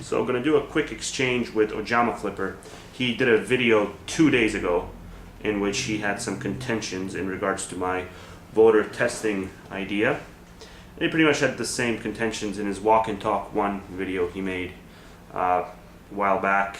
So I'm going to do a quick exchange with Ojama Flipper. He did a video 2 days ago in which he had some contentions in regards to my voter testing idea. And he pretty much had the same contentions in his Walk and Talk 1 video he made a while back.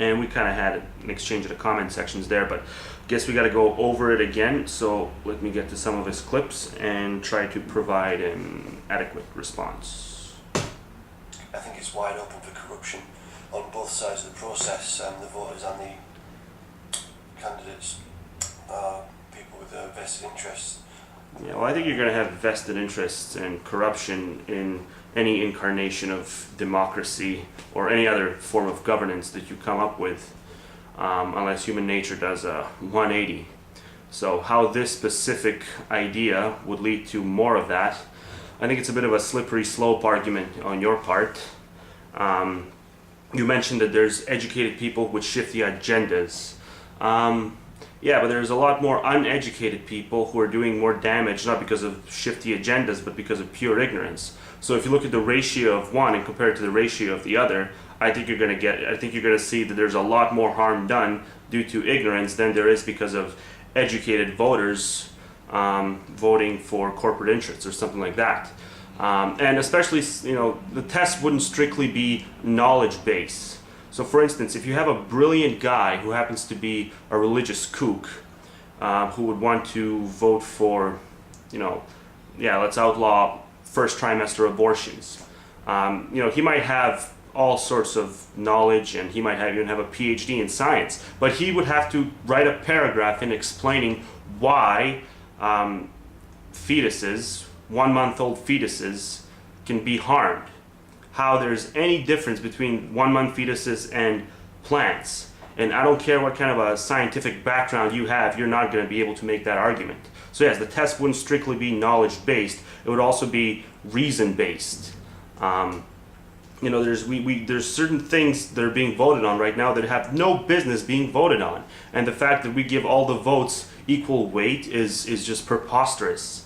And we kind of had an exchange in the comment sections there, but I guess we got to go over it again. So let me get to some of his clips and try to provide an adequate response. I think it's wide open for corruption on both sides of the process, the voters and the candidates are people with vested interests. Yeah, well, I think you're going to have vested interests and corruption in any incarnation of democracy or any other form of governance that you come up with, unless human nature does a 180. So how this specific idea would lead to more of that, I think it's a bit of a slippery slope argument on your part. You mentioned that there's educated people with shifty agendas. Yeah, but there's a lot more uneducated people who are doing more damage, not because of shifty agendas, but because of pure ignorance. So if you look at the ratio of one and compare it to the ratio of the other, I think you're going to see that there's a lot more harm done due to ignorance than there is because of educated voters voting for corporate interests or something like that. And especially, the test wouldn't strictly be knowledge-based. So for instance, if you have a brilliant guy who happens to be a religious kook, who would want to vote for, let's outlaw first trimester abortions. He might have all sorts of knowledge and he might even have a PhD in science, but he would have to write a paragraph in explaining why fetuses, 1-month-old fetuses, can be harmed. How there's any difference between 1-month fetuses and plants. And I don't care what kind of a scientific background you have, you're not going to be able to make that argument. So yes, the test wouldn't strictly be knowledge-based, it would also be reason-based. There's certain things that are being voted on right now that have no business being voted on. And the fact that we give all the votes equal weight is just preposterous.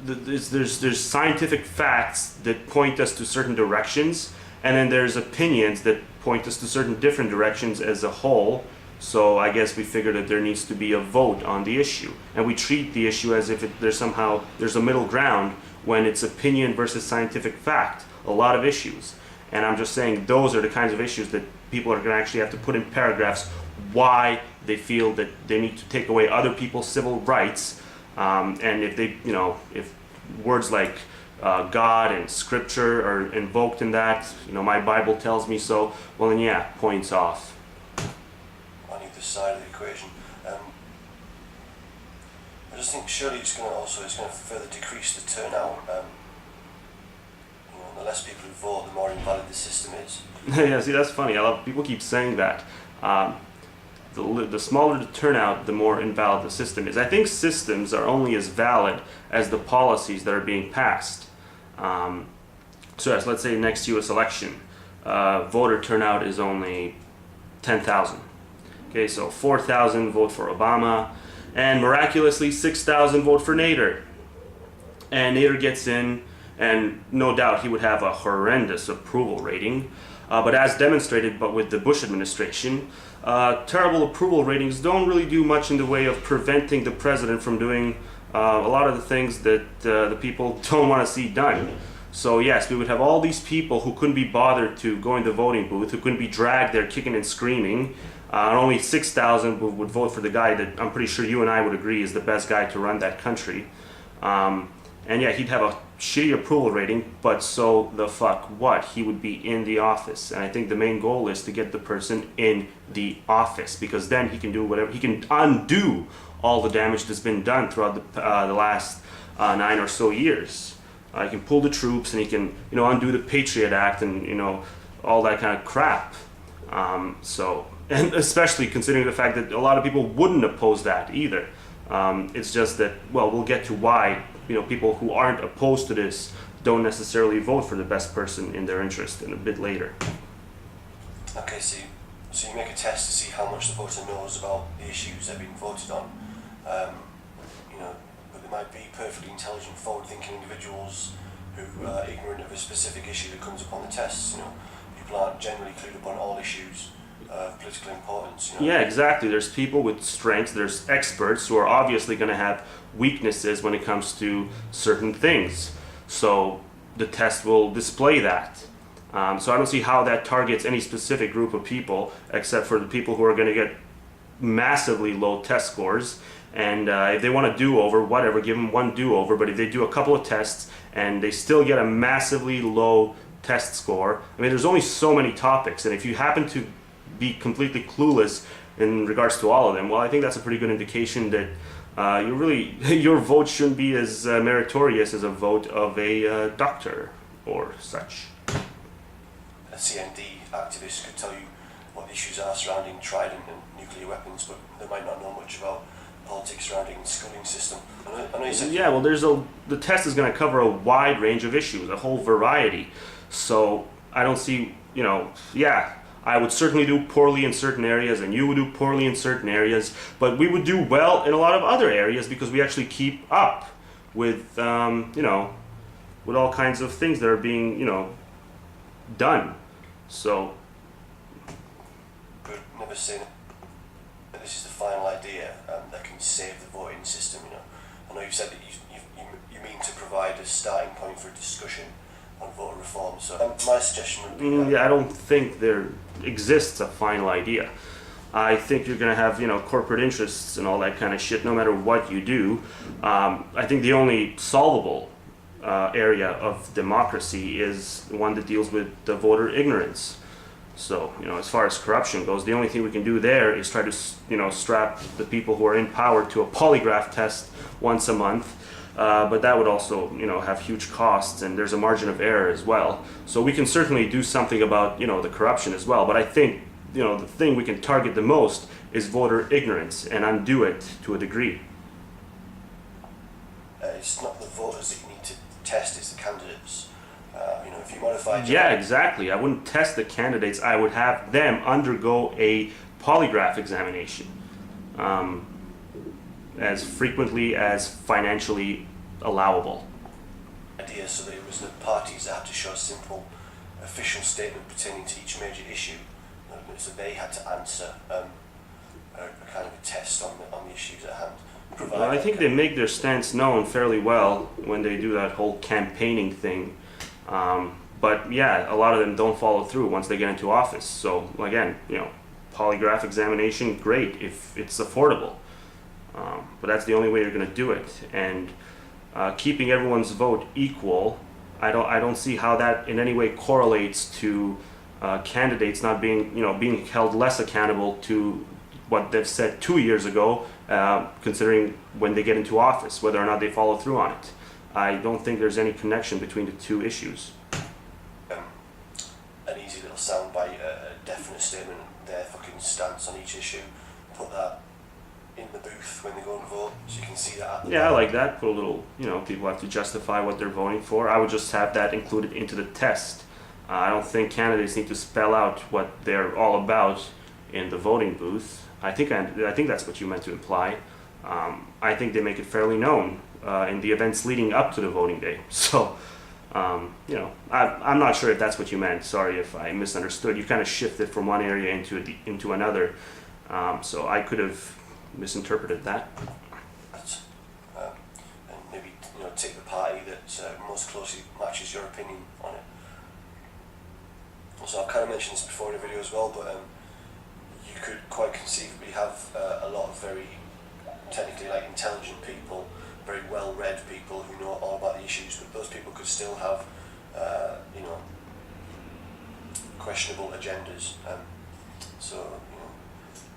There's scientific facts that point us to certain directions, and then there's opinions that point us to certain different directions as a whole. So I guess we figure that there needs to be a vote on the issue, and we treat the issue as if there's a middle ground when it's opinion versus scientific fact. A lot of issues, and I'm just saying those are the kinds of issues that people are going to actually have to put in paragraphs why they feel that they need to take away other people's civil rights. And if words like God and Scripture are invoked in that, my Bible tells me so, well then yeah, points off. On either side of the equation, I just think surely it's going to further decrease the turnout. The less people who vote, the more invalid the system is. Yeah, see, that's funny. People keep saying that. The smaller the turnout, the more invalid the system is. I think systems are only as valid as the policies that are being passed. So yes, let's say next US election, voter turnout is only 10,000. Okay, so 4,000 vote for Obama, and miraculously 6,000 vote for Nader. And Nader gets in, and no doubt he would have a horrendous approval rating. But as demonstrated with the Bush administration, terrible approval ratings don't really do much in the way of preventing the president from doing a lot of the things that the people don't want to see done. So yes, we would have all these people who couldn't be bothered to go in the voting booth, who couldn't be dragged there kicking and screaming, and only 6,000 would vote for the guy that I'm pretty sure you and I would agree is the best guy to run that country. And yeah, he'd have a shitty approval rating, but so the fuck what? He would be in the office. And I think the main goal is to get the person in the office, because then he can do whatever, he can undo all the damage that's been done throughout the last 9 or so years. He can pull the troops, and he can, undo the Patriot Act and, all that kind of crap. And especially considering the fact that a lot of people wouldn't oppose that either. It's just that, well, we'll get to why people who aren't opposed to this don't necessarily vote for the best person in their interest in a bit later. Okay, so you make a test to see how much the voter knows about the issues they're being voted on. But there might be perfectly intelligent, forward-thinking individuals who are ignorant of a specific issue that comes up on the tests. People aren't generally clued up on all issues of political importance. Yeah, exactly. There's people with strengths, there's experts who are obviously going to have weaknesses when it comes to certain things. So the test will display that. So I don't see how that targets any specific group of people, except for the people who are going to get massively low test scores. And if they want a do-over, whatever, give them one do-over. But if they do a couple of tests and they still get a massively low test score, I mean, there's only so many topics. And if you happen to be completely clueless in regards to all of them, well, I think that's a pretty good indication that your vote shouldn't be as meritorious as a vote of a doctor or such. A CND activist could tell you what the issues are surrounding Trident and nuclear weapons, but they might not know much about politics surrounding the schooling system. I know you said... Yeah, well, the test is going to cover a wide range of issues, a whole variety. So I don't see, I would certainly do poorly in certain areas, and you would do poorly in certain areas, but we would do well in a lot of other areas because we actually keep up with, with all kinds of things that are being, done. So. But never seen it. This is the final idea that can save the voting system. I know you said that you mean to provide a starting point for a discussion on voter reform. So my suggestion would be... I don't think there exists a final idea. I think you're going to have, corporate interests and all that kind of shit no matter what you do. I think the only solvable area of democracy is one that deals with the voter ignorance. So, as far as corruption goes, the only thing we can do there is try to, strap the people who are in power to a polygraph test once a month. But that would also, have huge costs, and there's a margin of error as well. So we can certainly do something about, the corruption as well. But I think, the thing we can target the most is voter ignorance and undo it to a degree. It's not the voters that you need to test, it's the candidates. If you modify... Yeah, exactly. I wouldn't test the candidates. I would have them undergo a polygraph examination. As frequently as financially allowable. Idea so that it was the parties that had to show a simple official statement pertaining to each major issue, so they had to answer a kind of a test on the issues at hand. Well, I think they make their stance known fairly well when they do that whole campaigning thing, but yeah, a lot of them don't follow through once they get into office. So again, polygraph examination, great if it's affordable. But that's the only way you're going to do it, and keeping everyone's vote equal, I don't see how that in any way correlates to candidates not being being held less accountable to what they've said 2 years ago, considering when they get into office, whether or not they follow through on it. I don't think there's any connection between the two issues. An easy little soundbite, a definite statement, their fucking stance on each issue. Put that in the booth when they go and vote, so you can see that. Yeah, I like that. Put a little, people have to justify what they're voting for. I would just have that included into the test. I don't think candidates need to spell out what they're all about in the voting booth. I think that's what you meant to imply. I think they make it fairly known in the events leading up to the voting day. So, I'm not sure if that's what you meant. Sorry if I misunderstood. You kind of shifted from one area into another. So I could have misinterpreted that. And maybe take the party that most closely matches your opinion on it. So I've kind of mentioned this before in a video as well, but you could quite conceivably have a lot of very technically intelligent people, very well-read people who know all about the issues, but those people could still have questionable agendas. So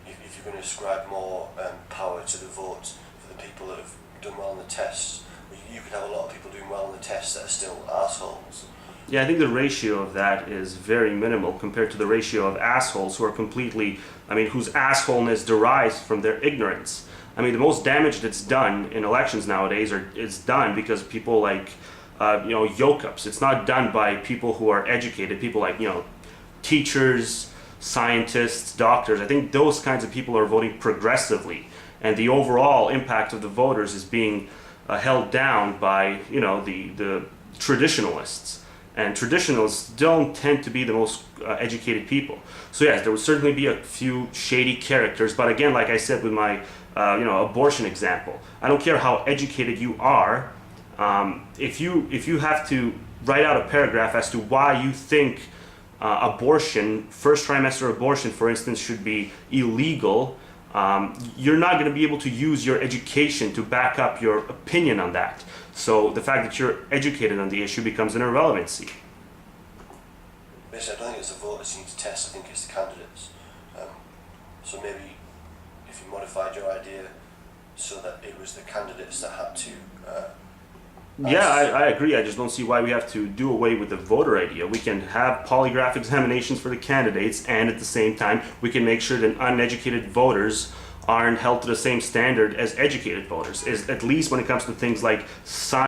if you're going to ascribe more power to the vote for the people that have done well on the tests, you could have a lot of people doing well on the tests that are still assholes. Yeah, I think the ratio of that is very minimal compared to the ratio of assholes who are whose assholeness derives from their ignorance. I mean, the most damage that's done in elections nowadays is done because people yoke-ups. It's not done by people who are educated, people teachers, scientists, doctors. I think those kinds of people are voting progressively, and the overall impact of the voters is being held down by the traditionalists. And traditionalists don't tend to be the most educated people. So yes, there would certainly be a few shady characters, but again, like I said with my abortion example, I don't care how educated you are. If you have to write out a paragraph as to why you think abortion, first trimester abortion, for instance, should be illegal, you're not going to be able to use your education to back up your opinion on that. So the fact that you're educated on the issue becomes an irrelevancy. Basically, I don't think it's the voters you need to test, I think it's the candidates. So maybe if you modified your idea so that it was the candidates that had to... Yeah, I agree. I just don't see why we have to do away with the voter idea. We can have polygraph examinations for the candidates, and at the same time, we can make sure that uneducated voters aren't held to the same standard as educated voters, is at least when it comes to things like science.